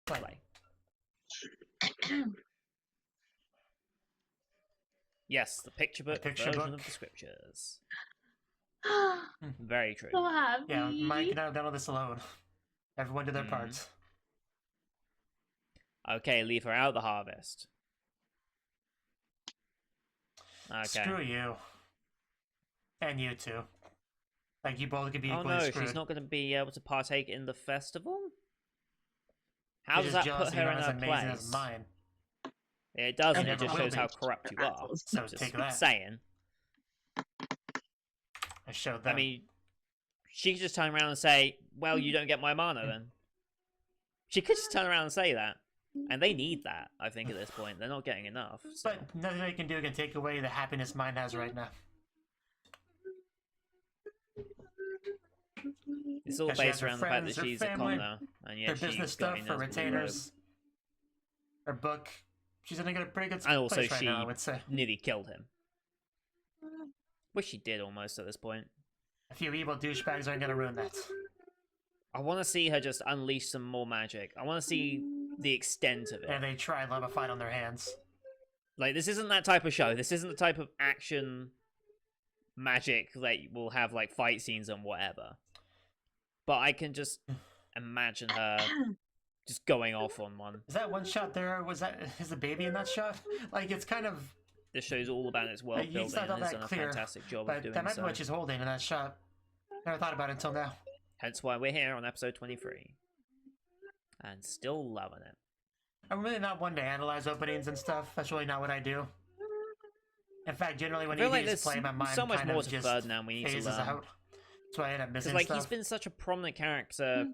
Play. Yes, the picture book version of the scriptures. Very true. So happy. Yeah, Mike and I done all this alone. Everyone did their parts. Okay, leave her out of the harvest. Okay. Screw you. And you too. Like, you both could be equally screwed. She's not going to be able to partake in the festival? How does that put her in her place? As mine. It doesn't, it just shows how corrupt you are. So take that. Saying. I showed them. I mean, she could just turn around and say, well, you don't get my mana then. She could just turn around and say that. And they need that, I think, at this point. They're not getting enough. So. But nothing they can do can take away the happiness mine has right now. It's all based around the fact that she's a commoner, and yet her business stuff, her retainers, her book. She's in a pretty good place and also right now, I would say. Nearly killed him. Wish she did almost at this point. A few evil douchebags aren't gonna ruin that. I want to see her just unleash some more magic. I want to see the extent of it. And they try and have a fight on their hands. Like, this isn't that type of show. This isn't the type of action magic that will have, like, fight scenes and whatever. But I can just imagine her just going off on one. Is that one shot there? Is the baby in that shot? Like, it's kind of... This show's all about its world building, and it's done a fantastic job of doing so. That might be what she's holding in that shot. Never thought about it until now. Hence why we're here on episode 23. And still loving it. I'm really not one to analyze openings and stuff. That's really not what I do. In fact, generally when EDs play, my mind so much kind more of to just Ferdinand we need to learn. out. That's why I end up missing like, stuff. he's been such a prominent character.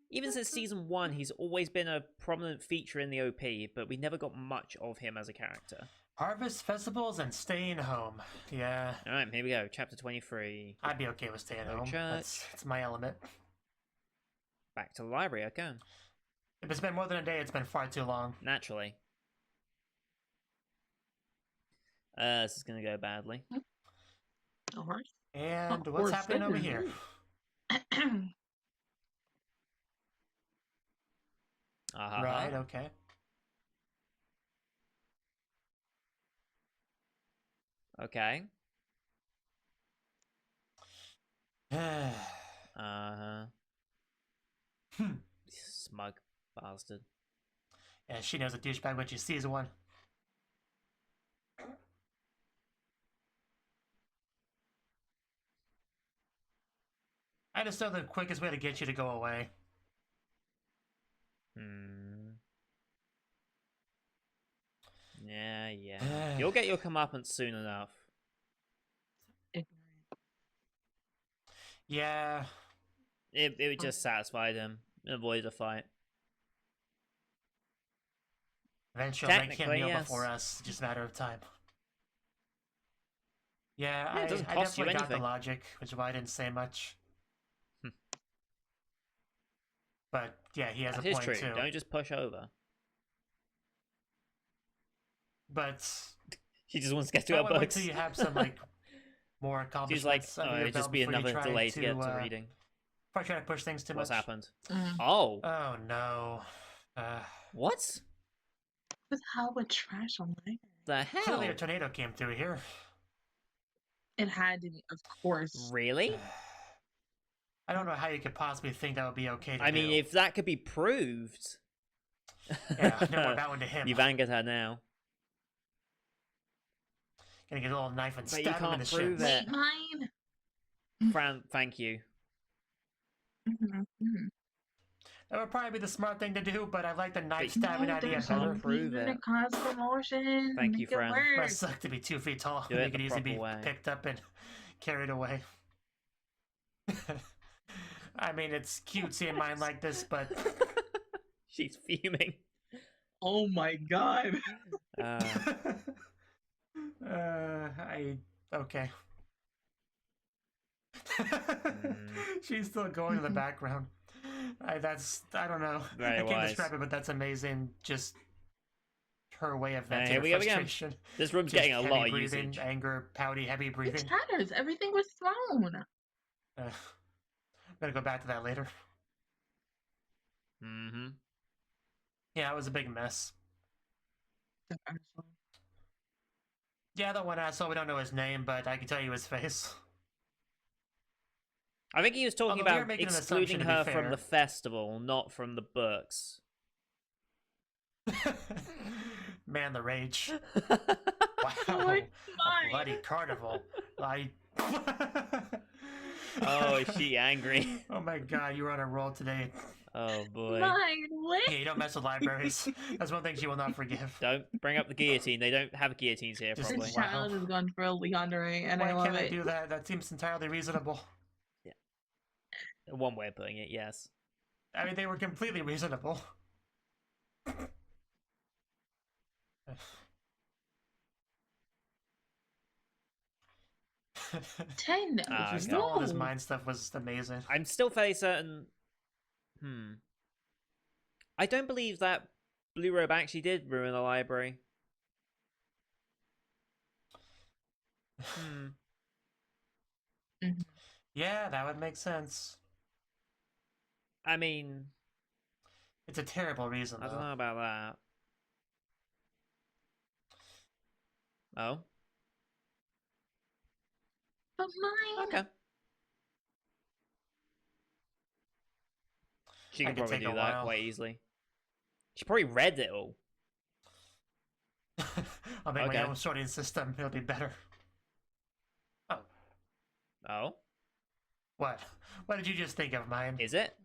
Even since season 1, he's always been a prominent feature in the OP, but we never got much of him as a character. Harvest festivals and staying home. Yeah. Alright, here we go. Chapter 23. I'd be okay with staying home. That's my element. Back to the library, okay. If it's been more than a day, it's been far too long. Naturally. This is gonna go badly. Alright. And what's happening over here? Right, okay. Okay. Smug bastard. Yeah, she knows a douchebag when she sees one. I just know the quickest way to get you to go away. Yeah. You'll get your comeuppance soon enough. Yeah. It would just satisfy them. Avoid a fight. Eventually she'll make him kneel before us. Just a matter of time. Yeah, I definitely got the logic, which is why I didn't say much. But yeah, he has a point too. Don't just push over. But he just wants to get to her books. Wait till you have some like more accomplishments. She's like, oh, it'd just be another delay to get to reading. If I try to push things too much. What's happened? Oh. Oh no. What? With how much trash on there? The hell? Clearly a tornado came through here. It had to be, of course. Really? I don't know how you could possibly think that would be okay to I mean, if that could be proved... Yeah, no more that one to him. You've angered her now. Gonna get a little knife and stab him in the shins. Wait, mine? Fran, thank you. That would probably be the smart thing to do, but I like the knife stabbing idea better. Prove it. Cause commotion. Thank you, Fran. It must suck to be 2 feet tall. Make it easy to be picked up and carried away. I mean, it's cute seeing mine like this, but... She's fuming. Oh my god. Okay. She's still going in the background. I don't know. I can't describe it, but that's amazing. Just her way of venting her frustration. This room's getting a lot of usage. Anger, pouty, heavy breathing. It shatters. Everything was thrown. I'm gonna go back to that later. Yeah, it was a big mess. Yeah, the one asshole, we don't know his name, but I can tell you his face. I think he was talking about excluding her from the festival, not from the books. Man, the rage. Wow. A bloody carnival. Oh, is she angry? Oh my god, you were on a roll today. Oh boy. Yeah, you don't mess with libraries. That's one thing she will not forgive. Don't bring up the guillotine. They don't have guillotines here, probably. This child has gone for a Leandre, and I love it. Why can't I do that? That seems entirely reasonable. Yeah. One way of putting it, yes. I mean, they were completely reasonable. 10. Just all this mind stuff was amazing. I'm still fairly certain. I don't believe that Blue Robe actually did ruin the library. Yeah, that would make sense. I mean, it's a terrible reason. I don't know about that. Oh. But mine. Okay. She can probably do that quite easily. She probably read it all. I'll make my own sorting system. It'll be better. Oh. Oh? What? What did you just think of mine? Is it?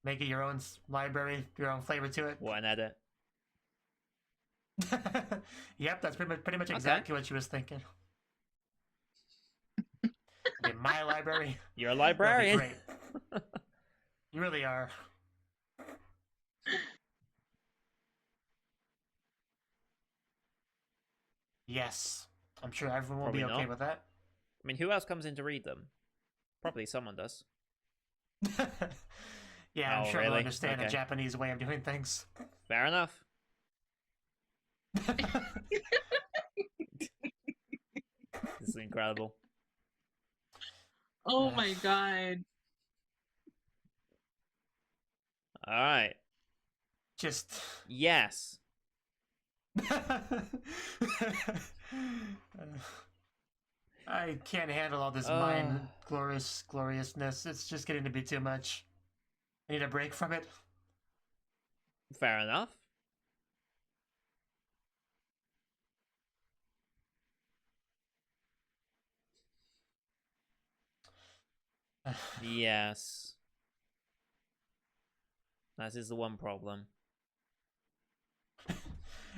Make it your own library, your own flavor to it. What an edit. Yep, that's pretty much exactly what she was thinking. In my library. You're a librarian. Great. You really are. Yes. I'm sure everyone will be okay with that. I mean, who else comes in to read them? Probably someone does. Yeah, I'm sure they'll understand a Japanese way of doing things. Fair enough. This is incredible. Oh my god. Alright. Just... Yes. I can't handle all this mind gloriousness. It's just getting to be too much. I need a break from it. Fair enough. Yes. That is the one problem.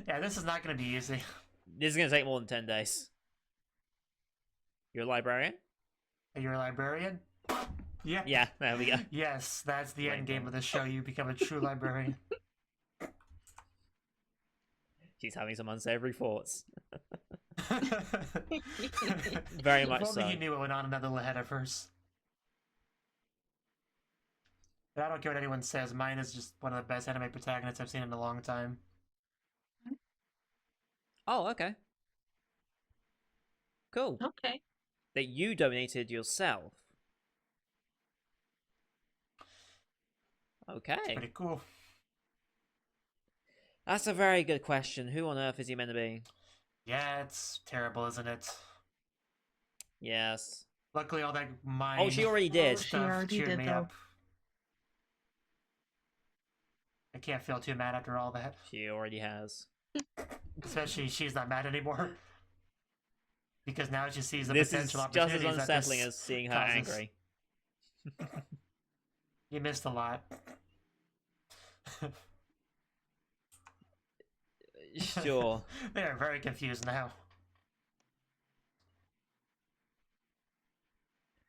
Yeah, this is not going to be easy. This is going to take more than 10 days. You're a librarian? You're a librarian? Yeah. Yeah, there we go. Yes, that's the end game of the show. You become a true librarian. She's having some unsavory thoughts. Very much so. If only you knew what went on another little ahead of hers. But I don't care what anyone says. Mine is just one of the best anime protagonists I've seen in a long time. Oh, okay. Cool. Okay. That you donated yourself. Okay. That's pretty cool. That's a very good question. Who on earth is he meant to be? Yeah, it's terrible, isn't it? Yes. Luckily, all that mind. Oh, she already did. She already cheered did, me though. up. I can't feel too mad after all that. She already has. Especially she's not mad anymore. Because now she sees the this potential is just opportunities. as unsettling as seeing her angry. You missed a lot. Sure. They are very confused now.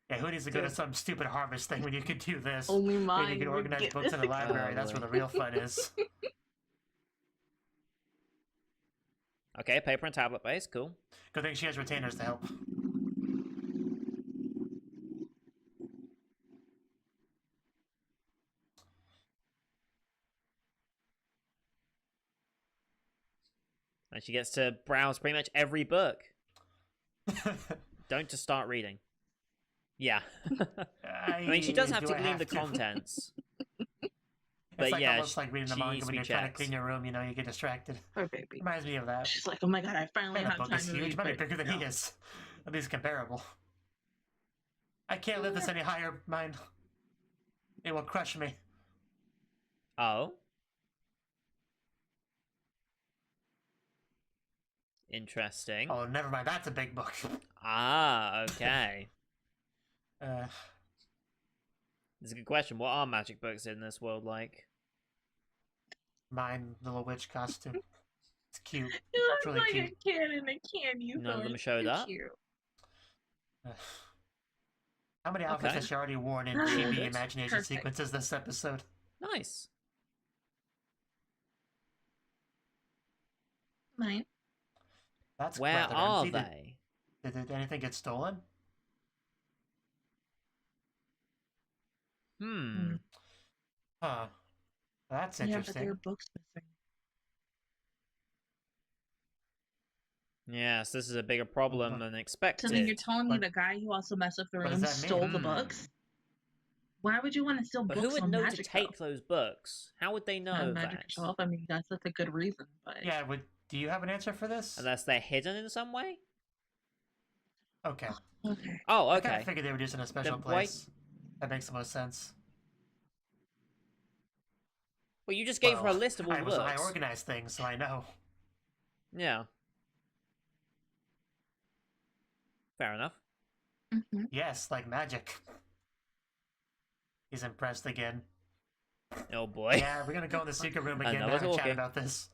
Yeah, who needs to go to some stupid harvest thing when you could do this? Only mine. You can organize books in the library. That's where the real fun is. Okay, paper and tablet base, cool. Good thing she has retainers to help. And she gets to browse pretty much every book. Don't just start reading. Yeah. I mean, she does have to glean the contents. It's like yeah, almost like reading the manga when you're trying to clean your room, you know, you get distracted. Oh, baby. Reminds me of that. She's like, oh my god, I finally have book time is to huge. read. Might be bigger than he is. At least comparable. I can't lift this any higher, mine. It will crush me. Oh. Interesting. Oh, never mind. That's a big book. Ah, okay. It's a good question. What are magic books in this world like? Mine, little witch costume. It's cute. You It's look really like cute. a kid in a candy store. None of them showed up. How many outfits has she already worn in chibi imagination sequences this episode? Nice. Mine. That's Where rather are empty. they? Did anything get stolen? Huh. That's interesting. Yeah, but there are books missing. Yes, this is a bigger problem than expected. So then you're telling me the guy who also messed up the room stole the books? Why would you want to steal books? But who would on know Magic, to take those books? How would they know Magic that? Shelf. I mean, that's a good reason, but yeah. Do you have an answer for this? Unless they're hidden in some way. Okay. Okay. Oh, okay. I figured they were just in a special place. That makes the most sense. Well, you just gave her a list of all the books. I organized things, so I know. Yeah. Fair enough. Mm-hmm. Yes, like magic. He's impressed again. Oh boy. Yeah, we're gonna go in the secret room again and have a chat about this.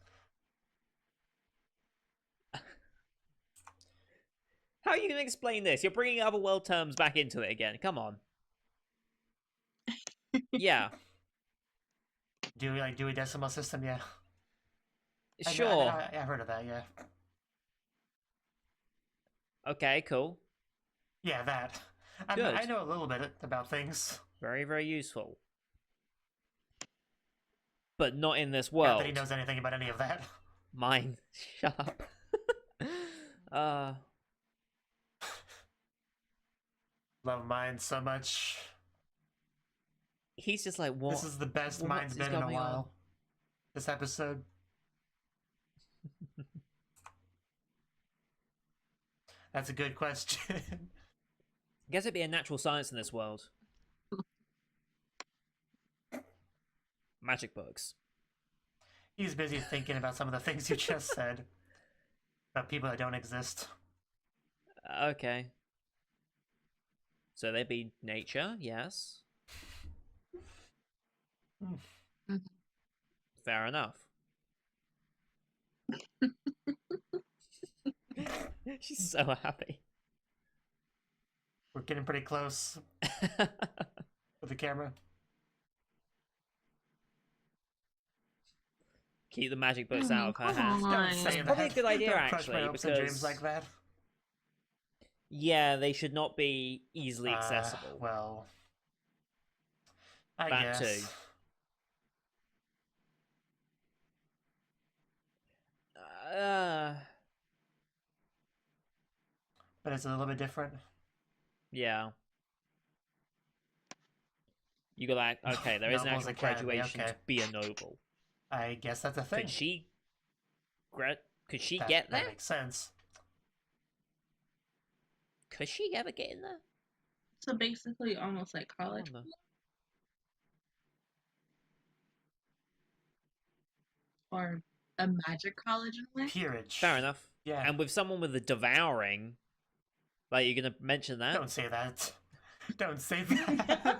How are you gonna explain this? You're bringing other world terms back into it again. Come on. Yeah. Dewey Decimal System? Yeah. Sure. I've heard of that. Yeah. Okay. Cool. Yeah, that. I know a little bit about things. Very, very useful. But not in this world. Not that he knows anything about any of that. Mine. Shut up. Love mine so much. He's just like, what? This is the best mine's been in a while. This episode. That's a good question. I guess it'd be a natural science in this world. Magic books. He's busy thinking about some of the things you just said. About people that don't exist. Okay. So they'd be nature, yes. Fair enough. She's so happy. We're getting pretty close with the camera. Keep the magic books out of her hands. Don't say That's probably a good idea, don't actually, crush my hopes and dreams like that. Yeah, they should not be easily accessible. Well, I that guess. Too. But it's a little bit different. Yeah. You go like, okay, there is an actual graduation to be a noble. I guess that's a thing. Could she get there? That makes sense. Could she ever get in there? So basically, almost like college. Or a magic college in a way. Peerage. Fair enough. Yeah. And with someone with a devouring, like, you're gonna mention that? Don't say that. Don't say that.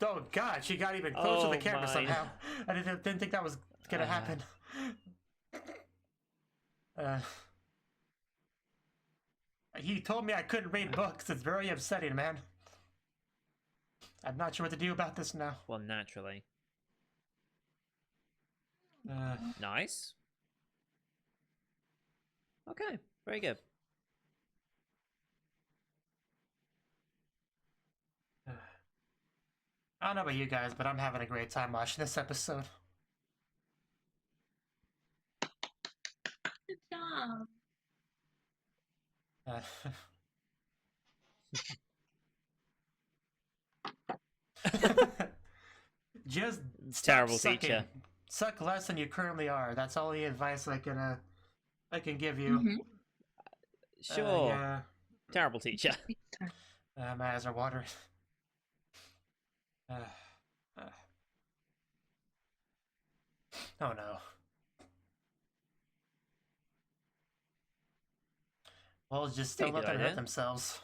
Oh God, she got even close to the camera somehow. I didn't think that was gonna happen. He told me I couldn't read books. It's very upsetting, man. I'm not sure what to do about this now. Well, naturally. Nice. Okay, very good. I don't know about you guys, but I'm having a great time watching this episode. Good job. Just terrible sucking. teacher. Suck less than you currently are. That's all the advice I can give you. Sure. Yeah. Terrible teacher. My eyes are watering. Oh no. Well, just don't let them hurt themselves.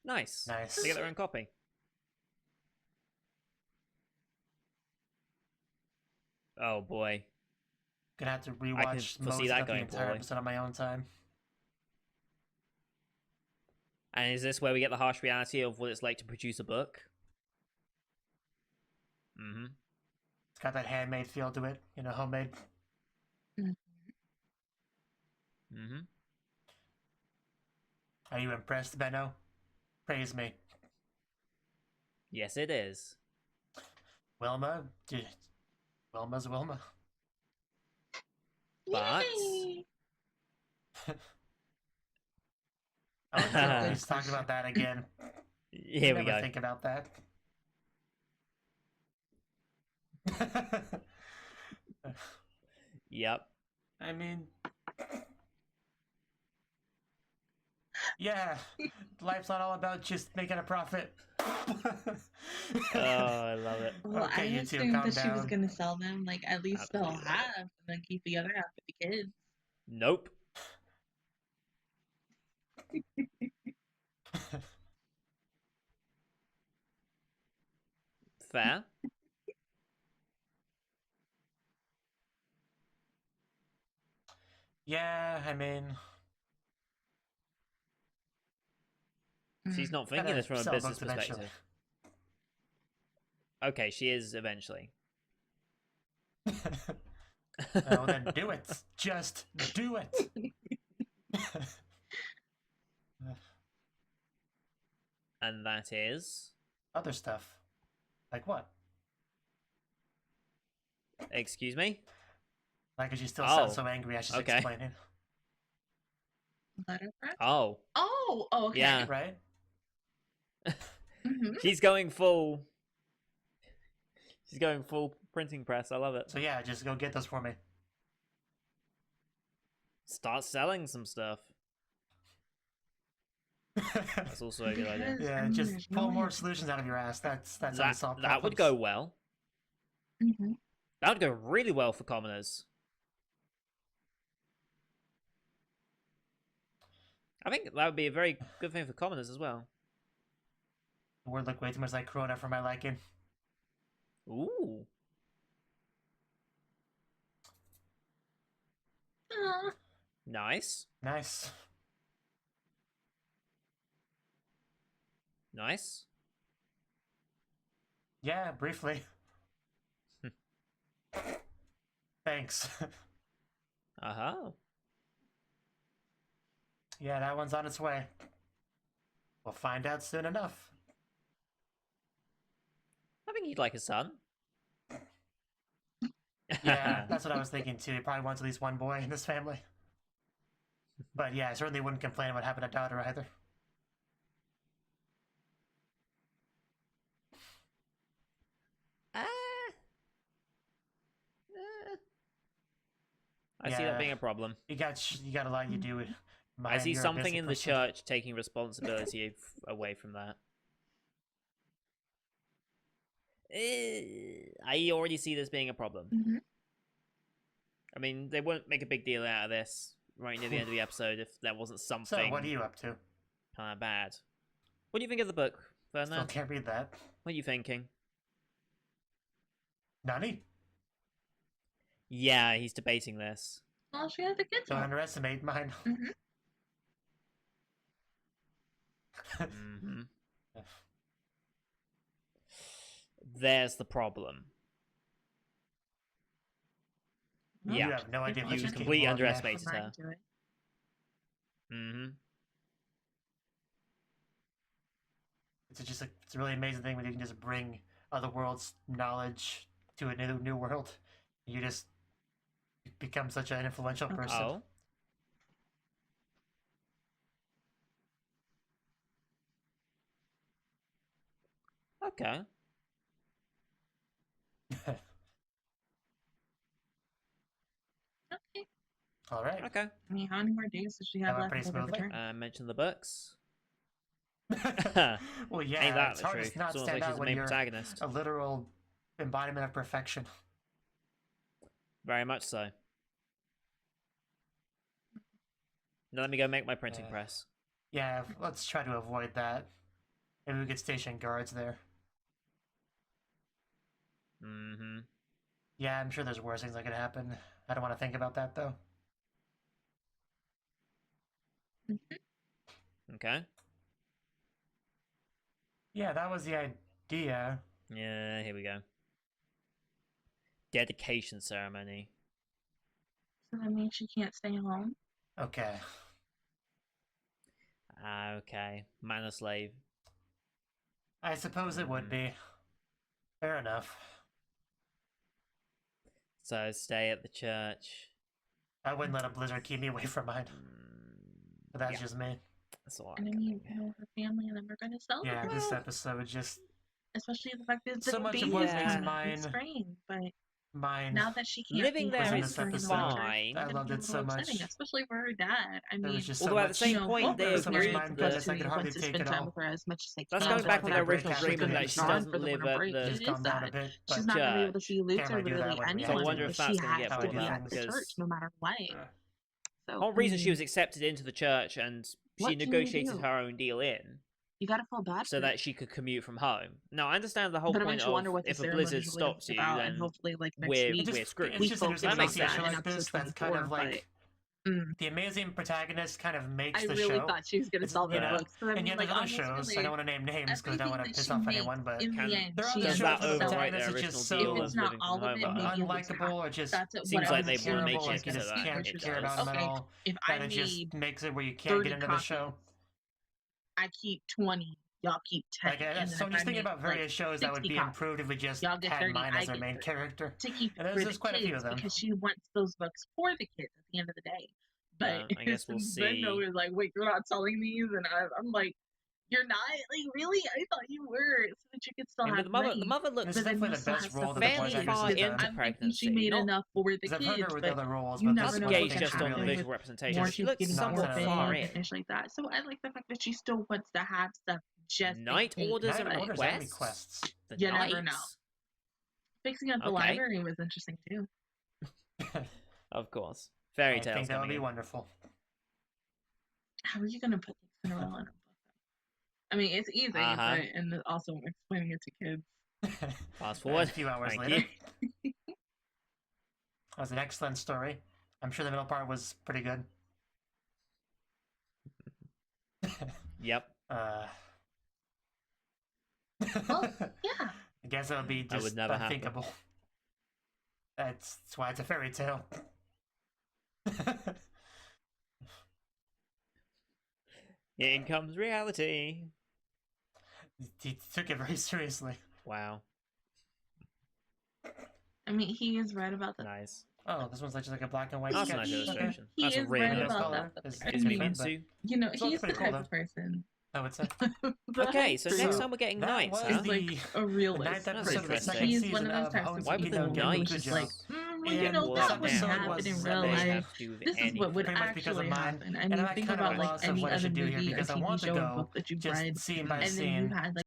Nice. Nice. They get their own copy. Oh boy. Gonna have to rewatch most of the entire episode on my own time. And is this where we get the harsh reality of what it's like to produce a book? Mm-hmm. It's got that handmade feel to it, you know, homemade. Mm-hmm. Are you impressed, Benno? Praise me. Yes, it is. Wilma? Wilma's Wilma. But... oh, he's talking about that again. Here we go. Think about that. Yep. I mean... yeah, life's not all about just making a profit. Oh, I love it. Well, okay, I assumed that she was going to sell them, like, at least sell half, and then keep the other half for the kids. Nope. Fair. Yeah, I mean... she's not thinking this from a business perspective. Okay, she is eventually. Well, then do it. Just do it. And that is... other stuff. Like what? Excuse me? Like, cause you still sound so angry, I should explain it. Letterpress? Oh. Oh, okay. Yeah. Right? She's going full... she's going full printing press. I love it. So yeah, just go get those for me. Start selling some stuff. That's also a good idea. Yeah, just pull more solutions out of your ass. That's how you solve problems. That would go well. That would go really well for commoners. I think that would be a very good thing for commoners as well. The word looked way too much like Corona for my liking. Ooh. Nice. Nice. Nice. Yeah, briefly. Thanks. Uh-huh. Yeah, that one's on its way. We'll find out soon enough. I think he'd like a son. Yeah, that's what I was thinking too. He probably wants at least one boy in this family. But yeah, I certainly wouldn't complain about having a daughter either. I see that being a problem. You got a lot you do. I see something in the church taking responsibility away from that. I already see this being a problem. I mean, they wouldn't make a big deal out of this right near the end of the episode if there wasn't something. So, what are you up to? Kind of bad. What do you think of the book, Fernand? Still can't read that. What are you thinking? Nani? Yeah, he's debating this. Oh, she has a good Don't underestimate mine. There's the problem. You have no idea what you completely underestimated her. It's a really amazing thing when you can just bring other worlds' knowledge to a new world. You just become such an influential person. Okay. Okay. All right. Okay. I mean, how many more days does she have left until the return? Mention the books. Well, yeah, Ain't that it's the hard truth? to not It's almost stand like she's out the when main you're protagonist. a literal embodiment of perfection. Very much so. Now let me go make my printing press. Yeah, let's try to avoid that. Maybe we could station guards there. Mm-hmm. Yeah, I'm sure there's worse things that could happen. I don't want to think about that, though. Okay. Yeah, that was the idea. Yeah, here we go. Dedication ceremony. So that means she can't stay home? Okay. Okay. Man or slave. I suppose it would be. Fair enough. So stay at the church. I wouldn't let a blizzard keep me away from mine. But that's just me. That's all right. And then you know her family and then we're gonna celebrate. Yeah, this episode just... Especially the fact that So the much of baby what is makes kind of mine- strange, but mine. now that she can't Living be there present is during the fine. winter, I it's loved gonna it be so a little much. upsetting, especially for her dad. I There mean, was just Although so at the much... same you know, point, both they of us so much agreed mind that goodness, I could hardly want to take spend it time all. with her as much as they That's can. going back to but their that original she's agreement gonna that be she gone doesn't for the live winter at break. the- It Just is calm down a sad. bit. She's But not gonna be able to church. see Luther Can't really do that really when we So I have anyone wonder if because that's she gonna get has to brought be up, at the because church no matter what. the So whole I reason she mean, was accepted into the church and she what can you negotiated do? her own deal in You gotta feel bad so for that it. she could commute from home. Now, I understand the whole But it point makes you of wonder what the if a ceremony blizzard is really stops you, about, and then hopefully, like next we're week, screwed. It's we just focus interesting That to makes see a on show that in like episode this that's kind 24. of like... The amazing protagonist kind of makes I the really show. thought she was gonna It's, solve you the know, books. So I and mean, yet like there's other almost shows, I really don't want to name names because I don't everything want to that piss she off makes anyone, but in Can- the end, there are she other does ends shows up that where the selling. overwrite protagonist their is original just deal If so it's of not living from all of home? it, maybe in this unlikable or just that's what Seems I like was they terrible wouldn't make or it just to just that. can't features care of, about them at okay, all. if That I it just need makes it where you can't 30 get into the show. copies, I keep 20, y'all keep 10. Like, And so then I'm if just I thinking make about various shows that would 60 be copies, improved if we just y'all get had 30, mine I as our get main 30. character. To keep it And for there's the quite a few kids of them. because she wants those books for the kids at the end of the day. But I guess we'll Zendo see. is like, wait, you're not selling these? And I'm like, you're not? Like, really? I thought you were, so that you could still I mean, have the money. mother This looks is But then definitely you the still best have role stuff that for the the fairly voice kids. far actress has into done. I'm thinking she pregnancy. made Not enough for the Because I've heard kids, her with but other roles, you but never this know one what gauge can just particularly on happen really... visual with representation. more She kids looks getting somewhat nonsense. far orphaned in. and things like that. So I like the fact that she still wants to have stuff just Night in case. orders and Night orders and requests. requests. The You never know. knights. Fixing up the Okay. library was interesting too. Of course. Fairy I tales think that would coming be in. wonderful. How are you gonna put Cinderella in a book? I mean, it's easy, but and also explaining it to kids. Fast forward. A few hours Thank later. you. That was an excellent story. I'm sure the middle part was pretty good. Yep. Well, yeah. I guess it would be That just would never happen. unthinkable. That's why it's a fairy tale. In comes reality. He took it very seriously. Wow. I mean, he is right about that. Nice. Oh, this one's like just like a black and white That's a sketch. nice illustration. He That's is really right nice about color. that. It's I Excuse me, mean, Minsu. you know, It's all he's the pretty type cool, of person. I would say. Okay, so next So, time we're getting that knights, was huh? Is like a the realist. ninth That's episode of the interesting. second He's season one of those of types of Why would people the who knights just Gekokujou. like, well, you And know, this that would episode happen was in that real they life. have to do with This is what would pretty much because actually of mine. happen. I And mean, I think kind of about like lost of any what I other should do here movie or because I TV want to show or go book that you've just read, scene by and then you scene. had like